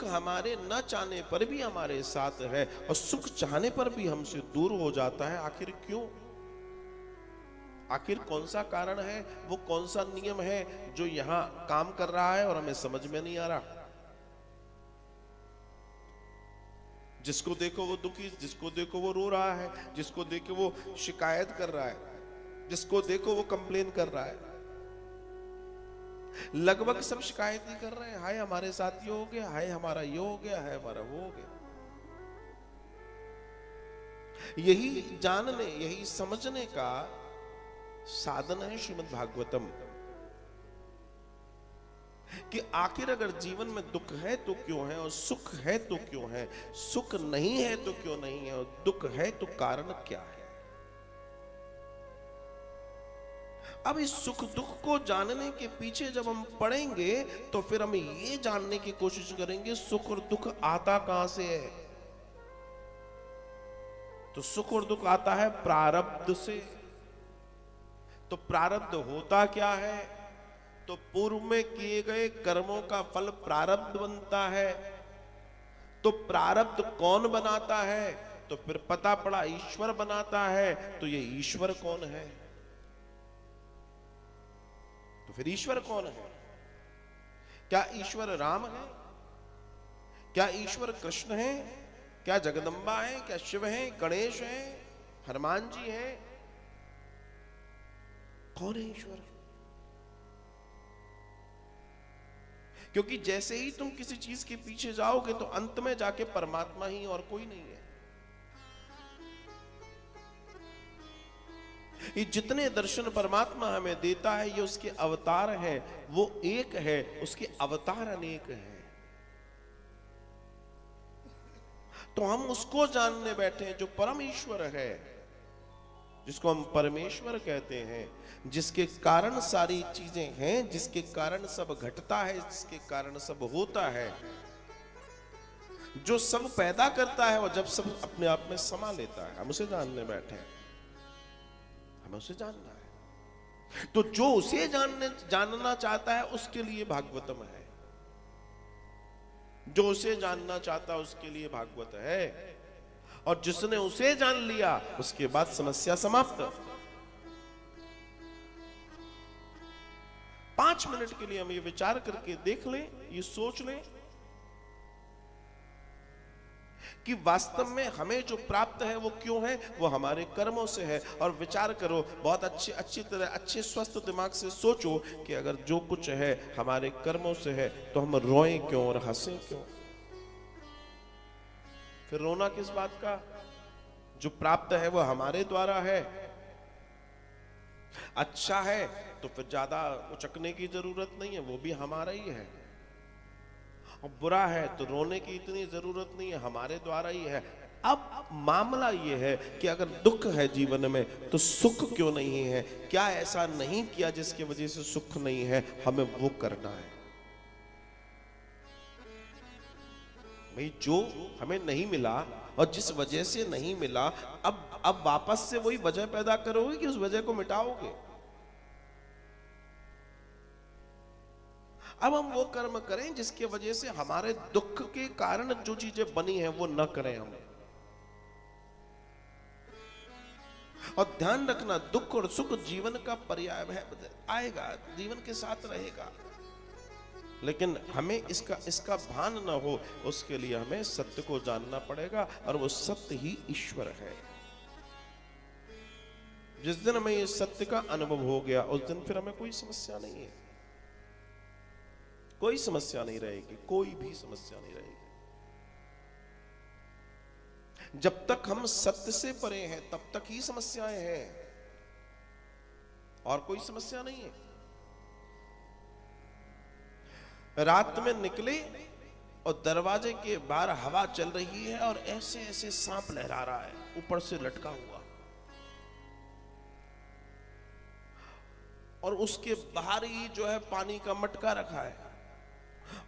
हमारे न चाहने पर भी हमारे साथ है और सुख चाहने पर भी हमसे दूर हो जाता है। आखिर क्यों? आखिर कौन सा कारण है, वो कौन सा नियम है जो यहां काम कर रहा है और हमें समझ में नहीं आ रहा। जिसको देखो वो दुखी, जिसको देखो वो रो रहा है, जिसको देखो वो शिकायत कर रहा है, जिसको देखो वो कंप्लेन कर रहा है। लगभग सब शिकायत ही कर रहे हैं, हाय हमारे साथ ये हो गया, हाय हमारा ये हो गया, हाय हमारा वो हो गया। यही जानने, यही समझने का साधन है श्रीमद् भागवतम, कि आखिर अगर जीवन में दुख है तो क्यों है और सुख है तो क्यों है, सुख नहीं है तो क्यों नहीं है और दुख है तो कारण क्या है। अब इस सुख दुख को जानने के पीछे जब हम पढ़ेंगे तो फिर हम ये जानने की कोशिश करेंगे सुख और दुख आता कहां से है। तो सुख और दुख आता है प्रारब्ध से। तो प्रारब्ध होता क्या है? तो पूर्व में किए गए कर्मों का फल प्रारब्ध बनता है। तो प्रारब्ध कौन बनाता है? तो फिर पता पड़ा ईश्वर बनाता है। तो ये ईश्वर कौन है? तो फिर ईश्वर कौन है? क्या ईश्वर राम है? क्या ईश्वर कृष्ण है? क्या जगदम्बा है? क्या शिव है? गणेश है? हनुमान जी है? कौन है ईश्वर? क्योंकि जैसे ही तुम किसी चीज के पीछे जाओगे तो अंत में जाके परमात्मा ही और कोई नहीं है। ये जितने दर्शन परमात्मा हमें देता है ये उसके अवतार हैं। वो एक है, उसके अवतार अनेक हैं। तो हम उसको जानने बैठे हैं जो परम ईश्वर है, जिसको हम परमेश्वर कहते हैं, जिसके कारण सारी चीजें हैं, जिसके कारण सब घटता है, जिसके कारण सब होता है, जो सब पैदा करता है और जब सब अपने आप में समा लेता है। हम उसे जानने बैठे हैं, हमें उसे जानना है। तो जो उसे जानना चाहता है उसके लिए भागवतम है। जो उसे जानना चाहता है उसके लिए भागवत है। और जिसने उसे जान लिया उसके बाद समस्या समाप्त। 5 मिनट के लिए हम ये विचार करके देख लें, ये सोच लें कि वास्तव में हमें जो प्राप्त है वो क्यों है? वो हमारे कर्मों से है। और विचार करो, बहुत अच्छी तरह, अच्छे स्वस्थ दिमाग से सोचो कि अगर जो कुछ है हमारे कर्मों से है तो हम रोएं क्यों और हंसें क्यों? फिर रोना किस बात का? जो प्राप्त है वो हमारे द्वारा है। अच्छा है तो फिर ज्यादा उचकने की जरूरत नहीं है, वो भी हमारा ही है। और बुरा है तो रोने की इतनी जरूरत नहीं है, हमारे द्वारा ही है। अब मामला ये है कि अगर दुख है जीवन में तो सुख क्यों नहीं है? क्या ऐसा नहीं किया जिसकी वजह से सुख नहीं है? हमें वो करना है। भाई जो हमें नहीं मिला और जिस वजह से नहीं मिला, अब वापस से वही वजह पैदा करोगे कि उस वजह को मिटाओगे? अब हम वो कर्म करें जिसके वजह से हमारे दुख के कारण जो चीजें बनी हैं वो न करें हम। और ध्यान रखना, दुख और सुख जीवन का पर्याय है, आएगा, जीवन के साथ रहेगा। लेकिन हमें इसका भान न हो, उसके लिए हमें सत्य को जानना पड़ेगा। और वो सत्य ही ईश्वर है। जिस दिन हमें ये सत्य का अनुभव हो गया उस दिन फिर हमें कोई समस्या नहीं है, कोई समस्या नहीं रहेगी, कोई भी समस्या नहीं रहेगी। जब तक हम सत्य से परे हैं तब तक ही समस्याएं हैं, और कोई समस्या नहीं है। रात में निकले और दरवाजे के बाहर हवा चल रही है और ऐसे ऐसे सांप लहरा रहा है ऊपर से लटका हुआ, और उसके बाहर ही जो है पानी का मटका रखा है,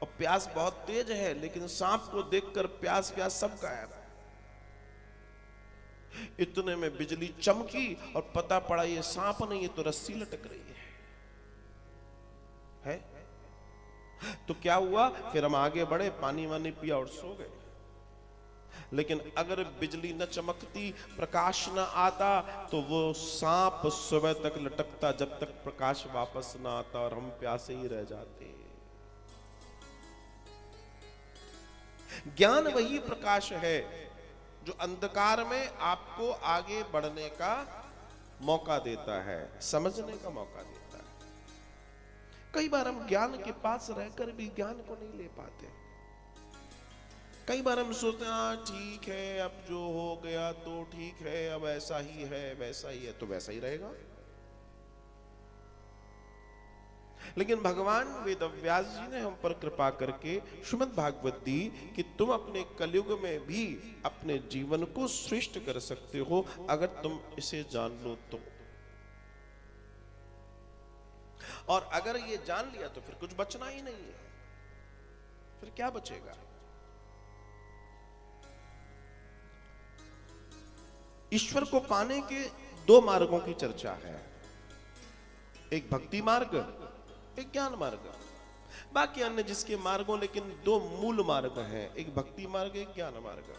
और प्यास बहुत तेज है, लेकिन सांप को देखकर प्यास सब गायब। इतने में बिजली चमकी और पता पड़ा ये सांप नहीं, ये तो रस्सी लटक रही है। तो क्या हुआ, फिर हम आगे बढ़े, पानी वानी पिया और सो गए। लेकिन अगर बिजली न चमकती, प्रकाश न आता, तो वो सांप सुबह तक लटकता जब तक प्रकाश वापस न आता और हम प्यासे ही रह जाते। ज्ञान वही प्रकाश है जो अंधकार में आपको आगे बढ़ने का मौका देता है, समझने का मौका देता है। कई बार हम ज्ञान के पास रहकर भी ज्ञान को नहीं ले पाते। कई बार हम सोचते हैं हाँ ठीक है, अब जो हो गया तो ठीक है, अब ऐसा ही है, वैसा ही है तो वैसा ही रहेगा। लेकिन भगवान वेदव्यास जी ने हम पर कृपा करके श्रीमद् भागवत दी कि तुम अपने कलयुग में भी अपने जीवन को श्रेष्ठ कर सकते हो अगर तुम इसे जान लो तो। और अगर ये जान लिया तो फिर कुछ बचना ही नहीं है, फिर क्या बचेगा। ईश्वर को पाने के दो मार्गों की चर्चा है, एक भक्ति मार्ग, एक ज्ञान मार्ग। बाकी अन्य जिसके मार्गों, लेकिन दो मूल मार्ग हैं, एक भक्ति मार्ग, एक ज्ञान मार्ग।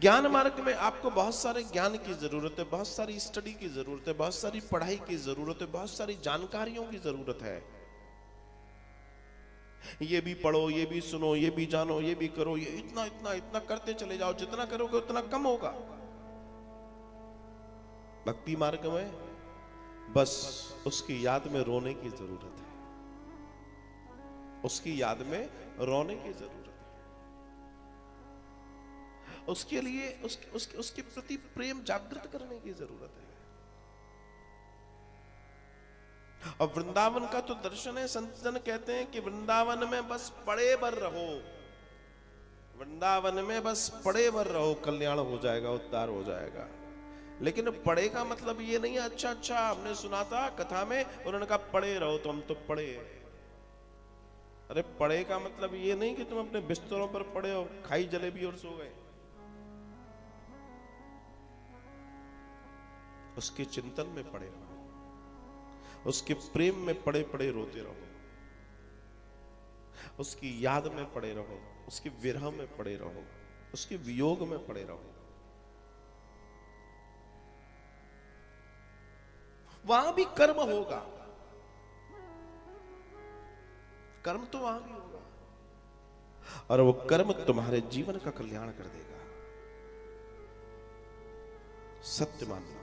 ज्ञान मार्ग में आपको बहुत सारे ज्ञान की जरूरत है, बहुत सारी स्टडी की जरूरत है, बहुत सारी पढ़ाई की जरूरत है, बहुत सारी जानकारियों की जरूरत है। ये भी पढ़ो, ये भी सुनो, ये भी जानो, ये भी करो, ये इतना इतना इतना करते चले जाओ, जितना करोगे उतना कम होगा। भक्ति मार्ग में बस उसकी याद में रोने की जरूरत है, उसकी याद में रोने की जरूरत है। उसके लिए उसके प्रति प्रेम जागृत करने की जरूरत है। और वृंदावन का तो दर्शन है, संत जन कहते हैं कि वृंदावन में बस पड़े भर रहो, वृंदावन में बस पड़े भर रहो, कल्याण हो जाएगा, उद्धार हो जाएगा। लेकिन पड़े का मतलब ये नहीं है अच्छा हमने सुना था कथा में, उन्होंने कहा पड़े रहो तो हम तो पड़े। अरे पड़े का मतलब ये नहीं कि तुम अपने बिस्तरों पर पड़े हो, खाई जलेबी और सो गए। उसके चिंतन में पड़े रहो, उसके प्रेम में पड़े पड़े रोते रहो, उसकी याद में पड़े रहो, उसके विरह में पड़े रहो, उसके वियोग में पड़े रहो। वहां भी कर्म होगा, कर्म तो वहां भी होगा, और वो कर्म तुम्हारे जीवन का कल्याण कर देगा। सत्य मानना।